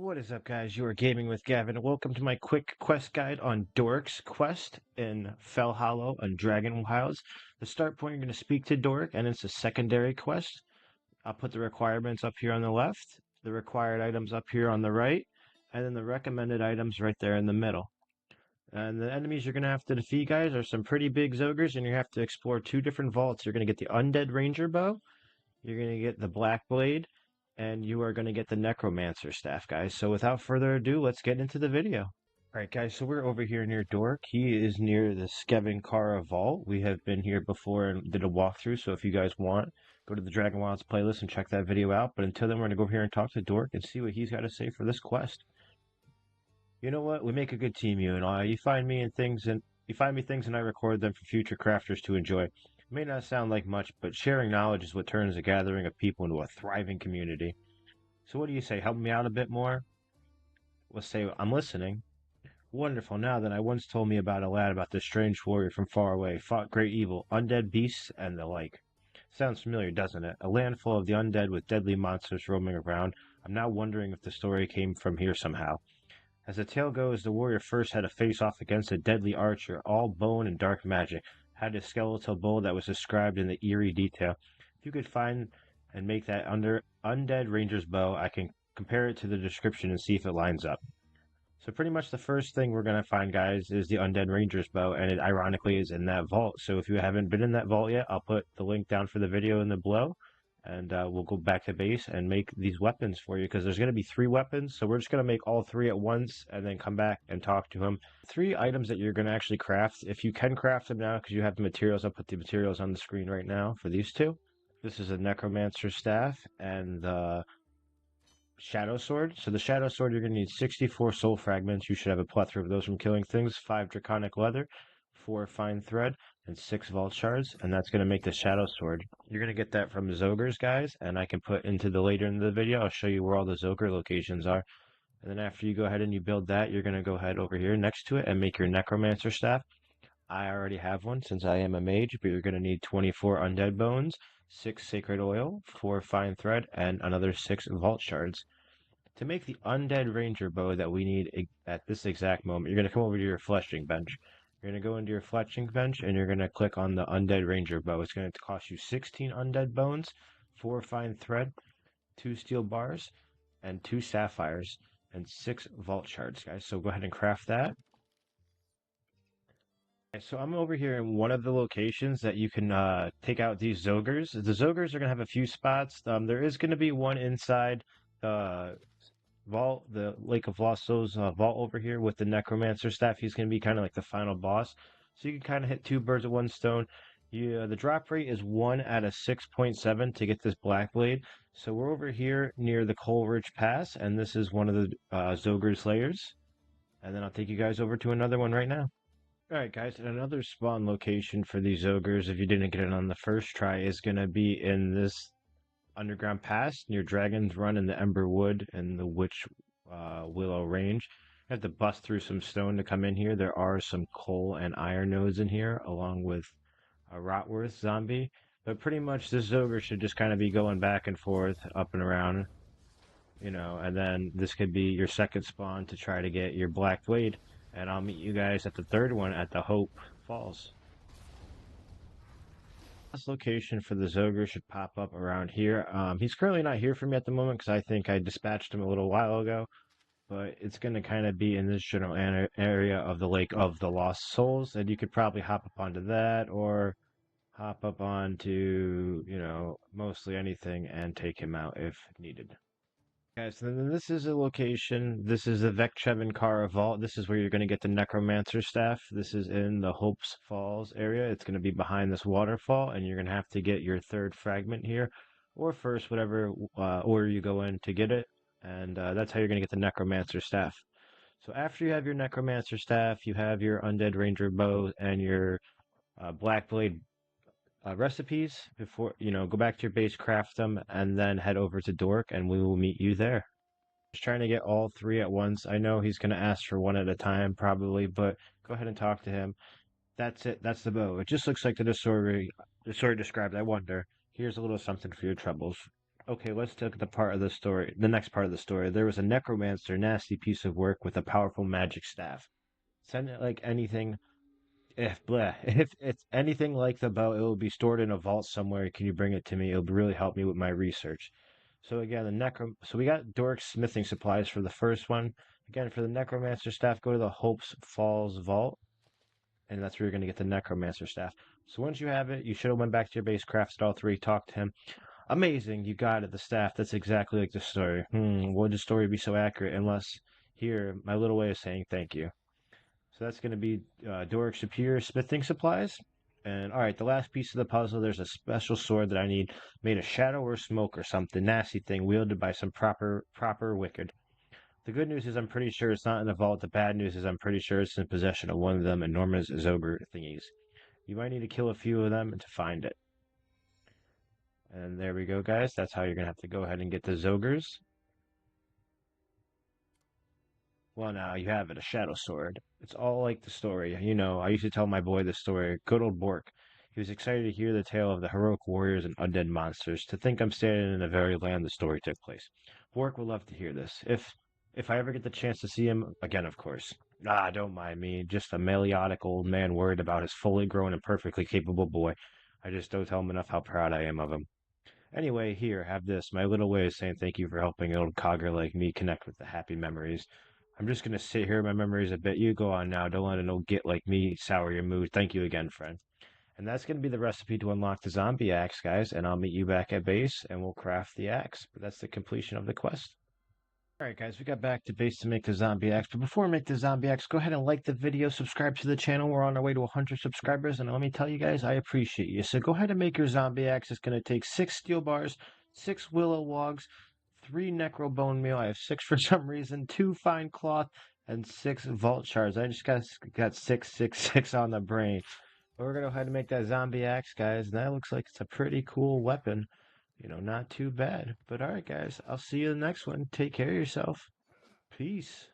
What is up, guys? You are gaming with Gavin. Welcome to my quick quest guide on Doric's quest in Fell Hollow on Dragonwild. The start point, you're going to speak to Doric, and it's a secondary quest. I'll put the requirements up here on the left, the required items up here on the right, and then the recommended items right there in the middle. And the enemies you're going to have to defeat, guys, are some pretty big Zogres, and you have to explore two different vaults. You're going to get the Undead Ranger Bow, you're going to get the Black Blade, and you are going to get the Necromancer Staff, guys. So without further ado, let's get into the video. Alright, guys, so we're over here near Dork. He is near the Skevinkara Vault. We have been here before and did a walkthrough, so if you guys want, go to the Dragonwilds playlist and check that video out. But until then, we're going to go over here and talk to Dork and see what he's got to say for this quest. You know what? We make a good team, you and I. You find me things and I record them for future crafters to enjoy. It may not sound like much, but sharing knowledge is what turns a gathering of people into a thriving community. So what do you say? Help me out a bit more? Let's say I'm listening. Wonderful. Now then, I once told me about a lad about this strange warrior from far away, fought great evil, undead beasts, and the like. Sounds familiar, doesn't it? A land full of the undead with deadly monsters roaming around. I'm now wondering if the story came from here somehow. As the tale goes, the warrior first had to face off against a deadly archer, all bone and dark magic, had a skeletal bow that was described in the eerie detail. If you could find and make that undead ranger's bow, I can compare it to the description and see if it lines up. So pretty much the first thing we're going to find, guys, is the undead ranger's bow, and it ironically is in that vault. So if you haven't been in that vault yet, I'll put the link down for the video in the below. And we'll go back to base and make these weapons for you, because there's going to be 3 weapons. So we're just going to make all 3 at once and then come back and talk to him. 3 items that you're going to actually craft. If you can craft them now because you have the materials, I'll put the materials on the screen right now for these 2. This is a Necromancer Staff and the Shadow Sword. So the Shadow Sword, you're going to need 64 soul fragments. You should have a plethora of those from killing things. 5 draconic leather, 4 fine thread, and 6 vault shards, and that's going to make the Shadow Sword. You're going to get that from Zogres, guys, and I can put into the later in the video, I'll show you where all the Zogre locations are. And then after you go ahead and you build that, you're going to go ahead over here next to it and make your Necromancer Staff. I already have one since I am a mage, but you're going to need 24 undead bones, 6 sacred oil, 4 fine thread, and another 6 vault shards. To make the undead ranger bow that we need at this exact moment, you're going to come over to your fleshing bench. You're going to go into your fletching bench and you're going to click on the undead ranger bow. It's going to cost you 16 undead bones, 4 fine thread, 2 steel bars, and 2 sapphires, and 6 vault shards, guys. So go ahead and craft that. Okay, so I'm over here in one of the locations that you can take out these Zogres. The Zogres are going to have a few spots. There is going to be one inside the vault, the Lake of Lost Souls vault over here with the Necromancer Staff. He's going to be kind of like the final boss. So you can kind of hit 2 birds with 1 stone. The drop rate is 1 out of 6.7 to get this Black Blade. So we're over here near the Coleridge Pass, and this is one of the Zogre's layers. And then I'll take you guys over to another one right now. Alright guys, and another spawn location for these Ogres, if you didn't get it on the first try, is going to be in this underground pass near Dragon's Run in the Ember Wood and the Witch Willow Range. You have to bust through some stone to come in here. There are some coal and iron nodes in here, along with a Rotworth zombie. But pretty much this Ogre should just kind of be going back and forth, up and around, you know, and then this could be your second spawn to try to get your Black Blade. And I'll meet you guys at the 3rd one at the Hope Falls. This location for the Zogre should pop up around here. He's currently not here for me at the moment because I think I dispatched him a little while ago. But it's going to kind of be in this general area of the Lake of the Lost Souls. And you could probably hop up onto that or hop up onto, you know, mostly anything and take him out if needed. Guys, so then this is a location. This is the Skevinkara Vault. This is where you're going to get the Necromancer Staff. This is in the Hopes Falls area. It's going to be behind this waterfall, and you're going to have to get your 3rd fragment here, or first, whatever order you go in to get it. And that's how you're going to get the Necromancer Staff. So after you have your Necromancer Staff, you have your Undead Ranger Bow and your Black Blade recipes. Before, you know, go back to your base, craft them, and then head over to Dork, and we will meet you there. Just trying to get all 3 at once. I know he's going to ask for 1 at a time, probably, but go ahead and talk to him. That's it. That's the bow. It just looks like the story described. I wonder. Here's a little something for your troubles. Okay, let's look at the part of the story, the next part of the story. There was a necromancer, nasty piece of work with a powerful magic staff. Send it like anything. If bleh, if it's anything like the bow, it will be stored in a vault somewhere. Can you bring it to me? It'll really help me with my research. So again, so we got Doric smithing supplies for the first one. Again, for the necromancer staff, go to the Hopes Falls vault, and that's where you're going to get the necromancer staff. So once you have it, you should have went back to your base, crafted all three, talked to him. Amazing, you got it. The staff. That's exactly like the story. Would the story be so accurate unless here, my little way of saying thank you. So that's going to be Doric Superior Smithing Supplies. And all right, the last piece of the puzzle, there's a special sword that I need made of shadow or smoke or something nasty thing wielded by some proper wicked. The good news is I'm pretty sure it's not in the vault. The bad news is I'm pretty sure it's in possession of one of them enormous Zogre thingies. You might need to kill a few of them to find it. And there we go, guys. That's how you're going to have to go ahead and get the Zogres. Well, now you have it, a shadow sword. It's all like the story. You know, I used to tell my boy the story. Good old Bork. He was excited to hear the tale of the heroic warriors and undead monsters. To think I'm standing in the very land the story took place. Bork will love to hear this. If I ever get the chance to see him again, of course. Ah, don't mind me. Just a meliotic old man worried about his fully grown and perfectly capable boy. I just don't tell him enough how proud I am of him. Anyway, here, have this. My little way of saying thank you for helping an old cogger like me connect with the happy memories. I'm just gonna sit here in my memories a bit. You go on now. Don't let an old git like me sour your mood. Thank you again, friend. And that's gonna be the recipe to unlock the zombie axe, guys. And I'll meet you back at base and we'll craft the axe. But that's the completion of the quest. Alright guys, we got back to base to make the zombie axe, but before we make the zombie axe, go ahead and like the video, subscribe to the channel. We're on our way to 100 subscribers, and let me tell you guys, I appreciate you. So go ahead and make your zombie axe. It's going to take 6 steel bars, 6 willow logs, 3 necro bone meal. I have 6 for some reason, 2 fine cloth, and 6 vault shards. I just got 666 on the brain. But we're going to go ahead and make that zombie axe, guys, and that looks like it's a pretty cool weapon. You know, not too bad. But all right, guys, I'll see you in the next one. Take care of yourself. Peace.